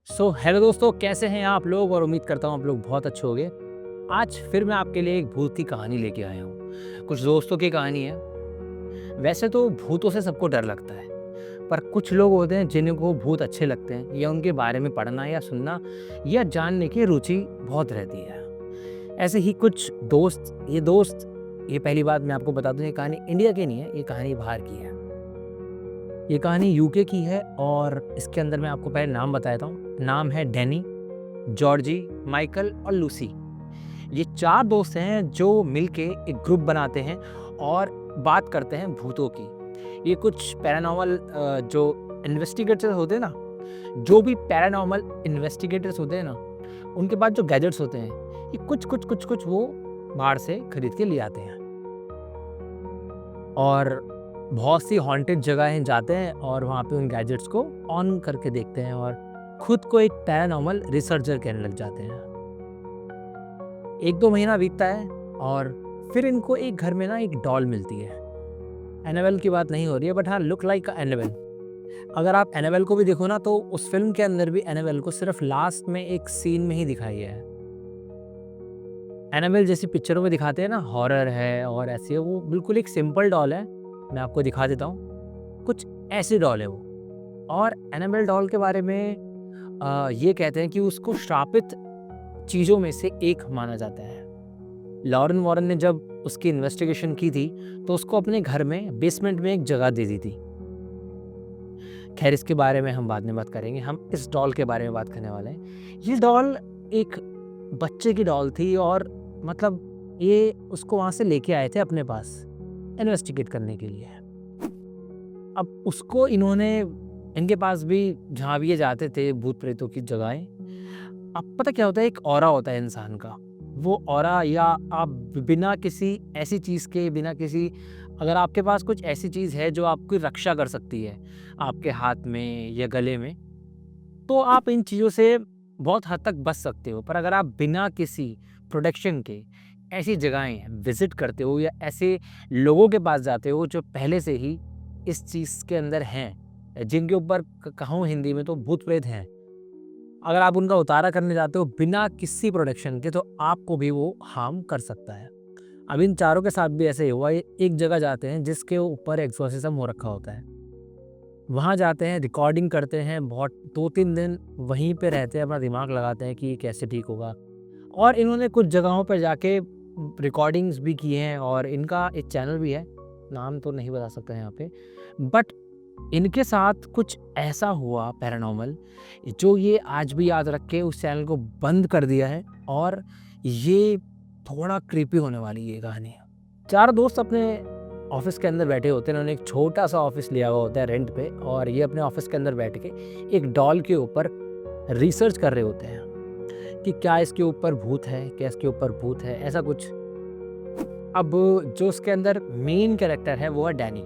Hello दोस्तों, कैसे हैं आप लोग। और उम्मीद करता हूँ आप लोग बहुत अच्छे होंगे। आज फिर मैं आपके लिए एक भूत की कहानी लेके आया हूँ। कुछ दोस्तों की कहानी है। वैसे तो भूतों से सबको डर लगता है, पर कुछ लोग होते हैं जिनको भूत अच्छे लगते हैं, या उनके बारे में पढ़ना या सुनना या जानने की रुचि बहुत रहती है। ऐसे ही कुछ दोस्त, ये पहली बात मैं आपको बता दूं, ये कहानी इंडिया की नहीं है, ये कहानी बाहर की है। ये कहानी यूके की है और इसके अंदर मैं आपको पहले नाम बताता हूँ। नाम है डैनी, जॉर्जी, माइकल और लूसी। ये 4 दोस्त हैं जो मिलके एक ग्रुप बनाते हैं और बात करते हैं भूतों की। ये कुछ पैरानॉर्मल जो इन्वेस्टिगेटर्स होते हैं ना, जो भी पैरानॉर्मल इन्वेस्टिगेटर्स होते हैं ना, उनके पास जो गैजेट्स होते हैं, ये कुछ वो बाहर से खरीद के ले आते हैं और बहुत सी हॉन्टेड जगहें जाते हैं और वहाँ पे उन गैजेट्स को ऑन करके देखते हैं और खुद को एक पैरानॉर्मल रिसर्चर कहने लग जाते हैं। 1-2 महीना बीतता है और फिर इनको एक घर में ना एक डॉल मिलती है। एनाबेल की बात नहीं हो रही है, बट हाँ, लुक लाइक एनाबेल। अगर आप एनाबेल को भी देखो ना, तो उस फिल्म के अंदर भी एनाबेल को सिर्फ लास्ट में एक सीन में ही दिखाई है। एनाबेल जैसी पिक्चरों में दिखाते हैं ना, हॉरर है और ऐसी है, वो बिल्कुल एक सिंपल डॉल है। मैं आपको दिखा देता हूँ, कुछ ऐसी डॉल है वो। और एनाबेल डॉल के बारे में ये कहते हैं कि उसको श्रापित चीज़ों में से एक माना जाता है। लॉरेन वॉरेन ने जब उसकी इन्वेस्टिगेशन की थी, तो उसको अपने घर में बेसमेंट में एक जगह दे दी थी। खैर, इसके बारे में हम बाद में बात करेंगे। हम इस डॉल के बारे में बात करने वाले हैं। ये डॉल एक बच्चे की डॉल थी और मतलब ये उसको वहाँ से लेके आए थे अपने पास इन्वेस्टिगेट करने के लिए। अब उसको इनके पास भी, जहाँ भी ये जाते थे भूत प्रेतों की जगहें, अब पता क्या होता है, एक ऑरा होता है इंसान का। वो ऑरा, या आप बिना किसी ऐसी चीज़ के, बिना किसी, अगर आपके पास कुछ ऐसी चीज़ है जो आपकी रक्षा कर सकती है आपके हाथ में या गले में, तो आप इन चीज़ों से बहुत हद तक बच सकते हो। पर अगर आप बिना किसी प्रोटेक्शन के ऐसी जगहें विजिट करते हो या ऐसे लोगों के पास जाते हो जो पहले से ही इस चीज़ के अंदर हैं, जिनके ऊपर कहूँ हिंदी में तो भूत प्रेत हैं, अगर आप उनका उतारा करने जाते हो बिना किसी प्रोटेक्शन के, तो आपको भी वो हार्म कर सकता है। अब इन चारों के साथ भी ऐसे ही हुआ। ये एक जगह जाते हैं जिसके ऊपर एक्सोर्सिज्म हो रखा होता है। वहाँ जाते हैं, रिकॉर्डिंग करते हैं, बहुत 2-3 दिन वहीं पे रहते हैं, अपना दिमाग लगाते हैं कि ये कैसे ठीक होगा। और इन्होंने कुछ जगहों पर जाके रिकॉर्डिंग्स भी की हैं और इनका एक चैनल भी है, नाम तो नहीं बता सकता यहाँ पे। बट इनके साथ कुछ ऐसा हुआ पैरानॉर्मल, जो ये आज भी याद रख के उस चैनल को बंद कर दिया है। और ये थोड़ा क्रीपी होने वाली ये कहानी। 4 दोस्त अपने ऑफिस के अंदर बैठे होते हैं। उन्होंने एक छोटा सा ऑफिस लिया हुआ होता है रेंट पे, और ये अपने ऑफिस के अंदर बैठ के एक डॉल के ऊपर रिसर्च कर रहे होते हैं कि क्या इसके ऊपर भूत है, क्या इसके ऊपर भूत है, ऐसा कुछ। अब जो उसके अंदर मेन कैरेक्टर है वो है डैनी,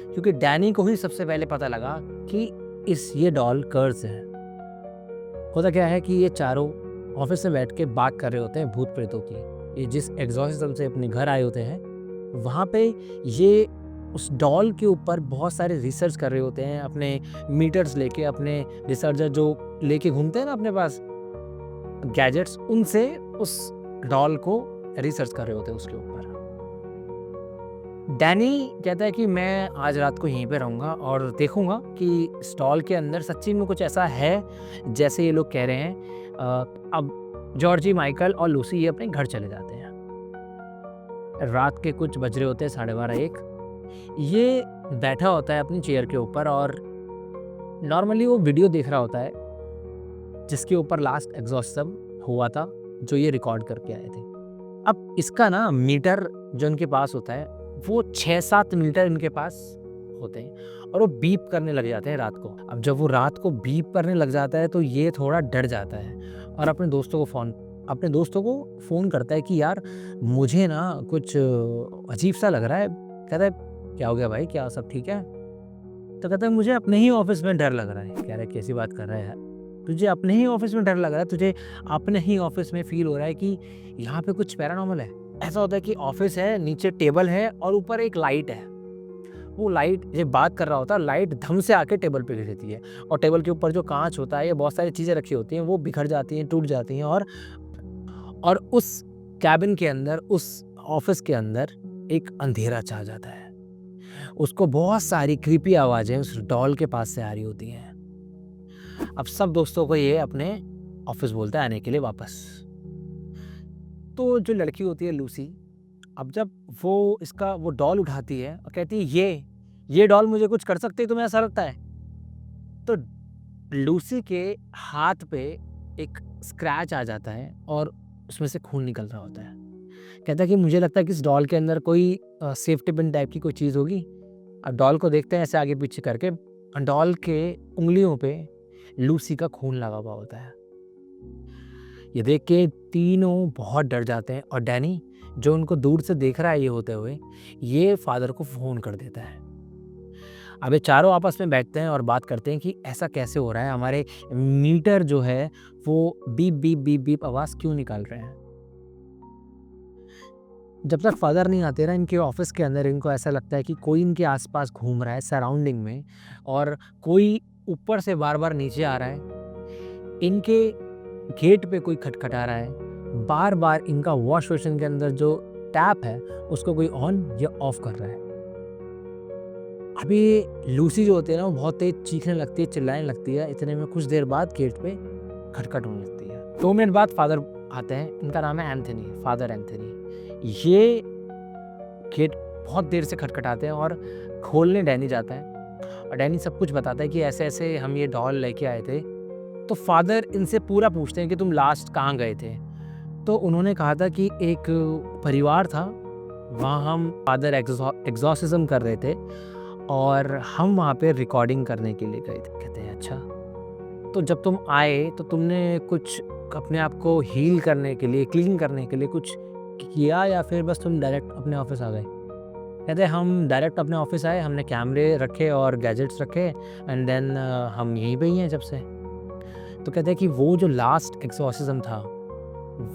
क्योंकि डैनी को ही सबसे पहले पता लगा कि ये डॉल कर्स है। होता क्या है कि ये चारों ऑफिस में बैठ के बात कर रहे होते हैं भूत प्रेतों की। ये जिस एग्जॉर्सिज्म से अपने घर आए होते हैं, वहाँ पे ये उस डॉल के ऊपर बहुत सारे रिसर्च कर रहे होते हैं, अपने मीटर्स लेके, अपने रिसर्चर जो लेके घूमते हैं ना अपने पास गैजेट्स, उनसे उस डॉल को रिसर्च कर रहे होते हैं उसके ऊपर। डैनी कहता है कि मैं आज रात को यहीं पे रहूँगा और देखूँगा कि स्टॉल के अंदर सच्ची में कुछ ऐसा है जैसे ये लोग कह रहे हैं। अब जॉर्जी, माइकल और लूसी ये अपने घर चले जाते हैं। रात के कुछ बज रहे होते हैं, 12:30-1। ये बैठा होता है अपनी चेयर के ऊपर और नॉर्मली वो वीडियो देख रहा होता है जिसके ऊपर लास्ट एग्जॉर्सिज्म हुआ था, जो ये रिकॉर्ड करके आए थे। अब इसका ना मीटर जो इनके पास होता है, वो 6-7 मीटर इनके पास होते हैं और वो बीप करने लग जाते हैं रात को। अब जब वो रात को बीप करने लग जाता है तो ये थोड़ा डर जाता है और अपने दोस्तों को फ़ोन करता है कि यार मुझे ना कुछ अजीब सा लग रहा है। कहता है क्या हो गया भाई, क्या सब ठीक है? तो कहता है मुझे अपने ही ऑफिस में डर लग रहा है। कह रहा है कैसी बात कर रहा है यार, तुझे अपने ही ऑफिस में डर लग रहा है, तुझे अपने ही ऑफिस में फील हो रहा है कि यहाँ पे कुछ पैरानॉर्मल है। ऐसा होता है कि ऑफिस है, नीचे टेबल है और ऊपर एक लाइट है। वो लाइट ये बात कर रहा होता है, लाइट धम से आके टेबल पे गिर जाती है और टेबल के ऊपर जो कांच होता है, ये बहुत सारी चीज़ें रखी होती हैं, वो बिखर जाती हैं, टूट जाती हैं और उस कैबिन के अंदर, उस ऑफिस के अंदर एक अंधेरा छा जाता है। उसको बहुत सारी क्रीपी आवाज़ें उस डॉल के पास से आ रही होती हैं। अब सब दोस्तों को ये अपने ऑफिस बोलता है आने के लिए वापस। तो जो लड़की होती है लूसी, अब जब वो डॉल उठाती है और कहती है ये डॉल मुझे कुछ कर सकती है, तुम्हें ऐसा लगता है? तो लूसी के हाथ पे एक स्क्रैच आ जाता है और उसमें से खून निकल रहा होता है। कहता है कि मुझे लगता है कि इस डॉल के अंदर कोई सेफ्टी पिन टाइप की कोई चीज़ होगी। अब डॉल को देखते हैं ऐसे आगे पीछे करके, डॉल के उंगलियों पे लूसी का खून लगा हुआ होता है। ये देख के तीनों बहुत डर जाते हैं और डैनी, जो उनको दूर से देख रहा है ये होते हुए, ये फादर को फ़ोन कर देता है। अब ये चारों आपस में बैठते हैं और बात करते हैं कि ऐसा कैसे हो रहा है, हमारे मीटर जो है वो बीप बीप बीप बीप आवाज़ क्यों निकाल रहे हैं। जब तक फादर नहीं आते ना इनके ऑफिस के अंदर, इनको ऐसा लगता है कि कोई इनके आसपास घूम रहा है सराउंडिंग में, और कोई ऊपर से बार बार नीचे आ रहा है। इनके गेट पे कोई खटखटा रहा है, बार बार इनका वॉश बेसिन के अंदर जो टैप है उसको कोई ऑन या ऑफ कर रहा है। अभी लूसी जो होती है ना, वो बहुत तेज चीखने लगती है, चिल्लाने लगती है। इतने में कुछ देर बाद गेट पे खटखट होने लगती है। 2 मिनट बाद फादर आते हैं, इनका नाम है एंथनी, फादर एंथनी। ये गेट बहुत देर से खटखटाते हैं और खोलने डैनी जाता है और डैनी सब कुछ बताता है कि ऐसे ऐसे हम ये डॉल लेके आए थे। तो फादर इनसे पूरा पूछते हैं कि तुम लास्ट कहाँ गए थे। तो उन्होंने कहा था कि एक परिवार था, वहाँ हम फादर एग्जॉर्सिज्म कर रहे थे और हम वहाँ पे रिकॉर्डिंग करने के लिए गए थे। कहते हैं अच्छा, तो जब तुम आए तो तुमने कुछ अपने आप को हील करने के लिए, क्लीन करने के लिए कुछ किया या फिर बस तुम डायरेक्ट अपने ऑफिस आ गए? कहते हैं हम डायरेक्ट अपने ऑफिस आए, हमने कैमरे रखे और गैजेट्स रखे एंड देन हम यहीं पे ही हैं जब से। तो कहते हैं कि वो जो लास्ट एक्सॉर्सिज्म था,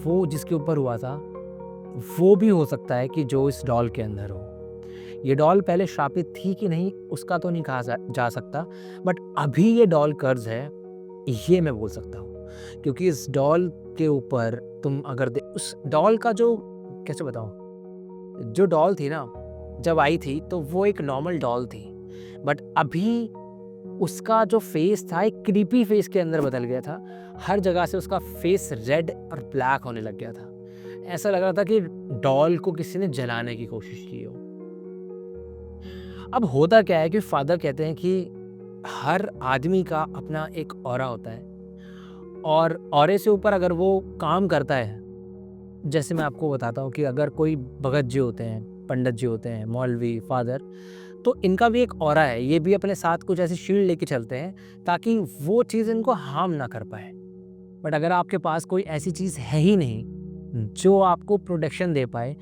वो जिसके ऊपर हुआ था, वो भी हो सकता है कि जो इस डॉल के अंदर हो। ये डॉल पहले श्रापित थी कि नहीं उसका तो नहीं कहा जा सकता, बट अभी ये डॉल कर्ज है, ये मैं बोल सकता हूँ। क्योंकि इस डॉल के ऊपर तुम अगर उस डॉल का जो, कैसे बताऊँ, जो डॉल थी ना जब आई थी तो वो एक नॉर्मल डॉल थी, बट अभी उसका जो फेस था एक क्रीपी फेस के अंदर बदल गया था। हर जगह से उसका फेस रेड और ब्लैक होने लग गया था। ऐसा लग रहा था कि डॉल को किसी ने जलाने की कोशिश की हो। अब होता क्या है कि फादर कहते हैं कि हर आदमी का अपना एक ऑरा होता है और ऑरे से ऊपर अगर वो काम करता है, जैसे मैं आपको बताता हूँ कि अगर कोई भगत जी होते हैं, पंडित जी होते हैं, मौलवी, फादर, तो इनका भी एक ऑरा है। ये भी अपने साथ कुछ ऐसी शील्ड लेके चलते हैं ताकि वो चीज़ इनको हार्म ना कर पाए। बट अगर आपके पास कोई ऐसी चीज़ है ही नहीं जो आपको प्रोटेक्शन दे पाए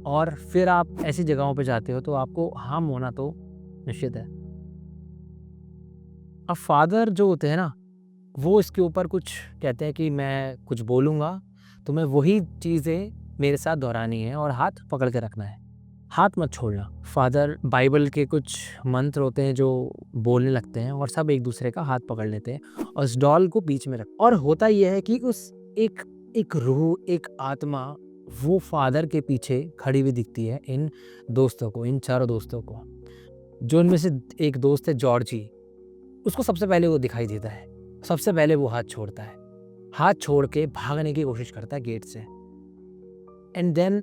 और फिर आप ऐसी जगहों पे जाते हो, तो आपको हार्म होना तो निश्चित है। अब फादर जो होते हैं ना, वो इसके ऊपर कुछ कहते हैं कि मैं कुछ बोलूँगा, तुम्हें वही चीज़ें मेरे साथ दोहरानी है और हाथ पकड़ के रखना है, हाथ मत छोड़ना। फादर बाइबल के कुछ मंत्र होते हैं जो बोलने लगते हैं और सब एक दूसरे का हाथ पकड़ लेते हैं और उस डॉल को बीच में रख, और होता यह है कि उस एक रूह, एक आत्मा वो फादर के पीछे खड़ी हुई दिखती है इन दोस्तों को, इन चारों दोस्तों को। जो उनमें से एक दोस्त है जॉर्जी, उसको सबसे पहले वो दिखाई देता है। सबसे पहले वो हाथ छोड़ता है, हाथ छोड़ के भागने की कोशिश करता है गेट से। एंड देन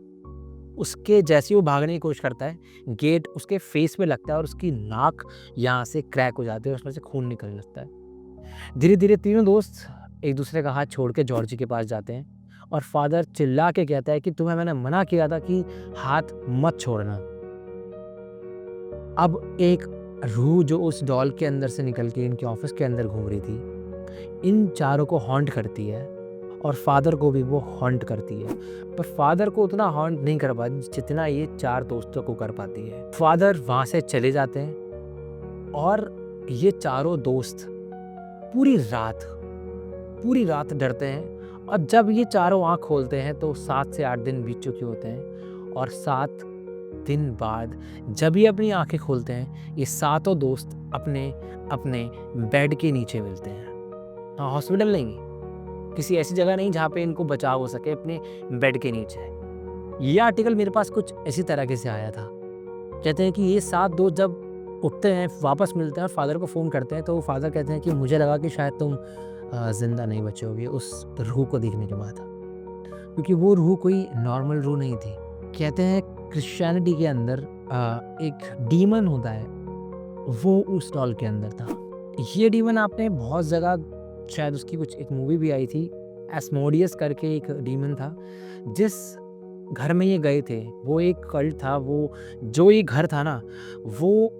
उसके जैसे वो भागने की कोशिश करता है, गेट उसके फेस पे लगता है और उसकी नाक यहाँ से क्रैक हो जाती है और उसमें से खून निकलने लगता है। धीरे धीरे तीनों दोस्त एक दूसरे का हाथ छोड़ के जॉर्जी के पास जाते हैं और फादर चिल्ला के कहता है कि तुम्हें मैंने मना किया था कि हाथ मत छोड़ना। अब एक रूह जो उस डॉल के अंदर से निकल के इनके ऑफिस के अंदर घूम रही थी, इन चारों को हॉन्ट करती है और फादर को भी वो हॉन्ट करती है, पर फादर को उतना हॉन्ट नहीं कर पाती जितना ये चार दोस्तों को कर पाती है। फादर वहाँ से चले जाते हैं और ये चारों दोस्त पूरी रात डरते हैं, और जब ये चारों आँख खोलते हैं तो 7 से 8 दिन बीत चुके होते हैं और 7 दिन बाद जब ये अपनी आंखें खोलते हैं, ये सातों दोस्त अपने अपने बेड के नीचे मिलते हैं। हाँ, हॉस्पिटल नहीं, किसी ऐसी जगह नहीं जहाँ पे इनको बचाव हो सके, अपने बेड के नीचे। ये आर्टिकल मेरे पास कुछ इसी तरीके से आया था। कहते हैं कि ये 7 दोस्त जब उठते हैं, वापस मिलते हैं और फादर को फ़ोन करते हैं, तो फादर कहते हैं कि मुझे लगा कि शायद तुम ज़िंदा नहीं बचे होगे उस रूह को देखने के बाद, क्योंकि वो रूह कोई नॉर्मल रूह नहीं थी। कहते हैं क्रिश्चियनिटी के अंदर एक डीमन होता है, वो उस डॉल के अंदर था। ये डीमन आपने बहुत जगह, शायद उसकी कुछ एक मूवी भी आई थी, एस्मोडियस करके एक डीमन था। जिस घर में ये गए थे, वो एक कल्ट था, वो जो ये घर था ना, वो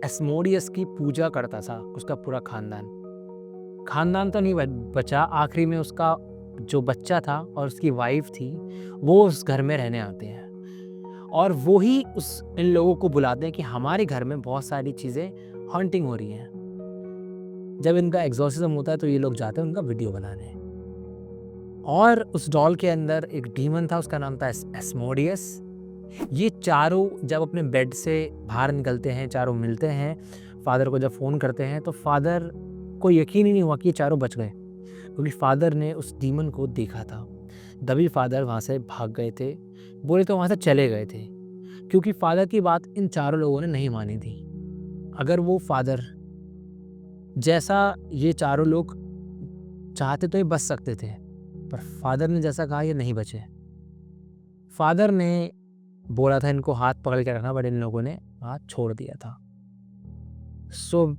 एस्मोडियस की पूजा करता था, उसका पूरा खानदान तो नहीं बचा। आखिरी में उसका जो बच्चा था और उसकी वाइफ थी, वो उस घर में रहने आते हैं और वो ही इन लोगों को बुलाते हैं कि हमारे घर में बहुत सारी चीज़ें हॉन्टिंग हो रही हैं। जब इनका एग्जॉर्सिज्म होता है तो ये लोग जाते हैं उनका वीडियो बनाने। और उस डॉल के अंदर एक डीमन था, उसका नाम था एस्मोडियस। ये चारों जब अपने बेड से बाहर निकलते हैं, चारों मिलते हैं, फादर को जब फ़ोन करते हैं तो फादर को यकीन ही नहीं हुआ कि ये चारों बच गए, क्योंकि फादर ने उस डीमन को देखा था। तभी फादर वहाँ से भाग गए थे, बोले तो वहाँ से चले गए थे, क्योंकि फादर की बात इन चारों लोगों ने नहीं मानी थी। अगर वो फादर जैसा ये चारों लोग चाहते तो ये बच सकते थे, पर फादर ने जैसा कहा ये नहीं बचे। फादर ने बोला था इनको हाथ पकड़ के रखना, बट इन लोगों ने हाथ छोड़ दिया था। सो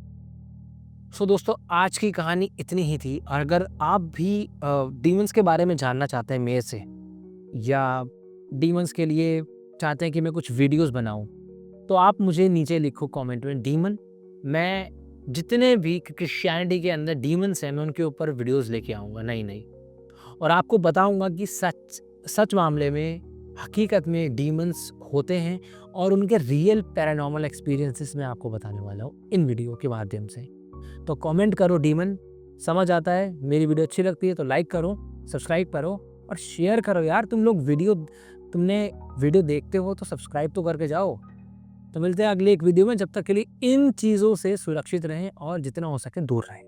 दोस्तों, आज की कहानी इतनी ही थी। और अगर आप भी डीमंस के बारे में जानना चाहते हैं मेरे से, या डीमंस के लिए चाहते हैं कि मैं कुछ वीडियोस बनाऊं, तो आप मुझे नीचे लिखो कमेंट में डीमन। मैं जितने भी क्रिश्चियनिटी के अंदर डीमंस हैं, मैं उनके ऊपर वीडियोस लेके आऊँगा नई और आपको बताऊंगा कि सच मामले में हकीकत में डीमंस होते हैं और उनके रियल पैरानॉर्मल एक्सपीरियंसेस मैं आपको बताने वाला हूँ इन वीडियो के माध्यम से। तो कमेंट करो डीमन, समझ आता है। मेरी वीडियो अच्छी लगती है तो लाइक करो, सब्सक्राइब करो और शेयर करो यार। तुमने वीडियो देखते हो तो सब्सक्राइब तो करके जाओ। तो मिलते हैं अगले एक वीडियो में, जब तक के लिए इन चीज़ों से सुरक्षित रहें और जितना हो सके दूर रहें।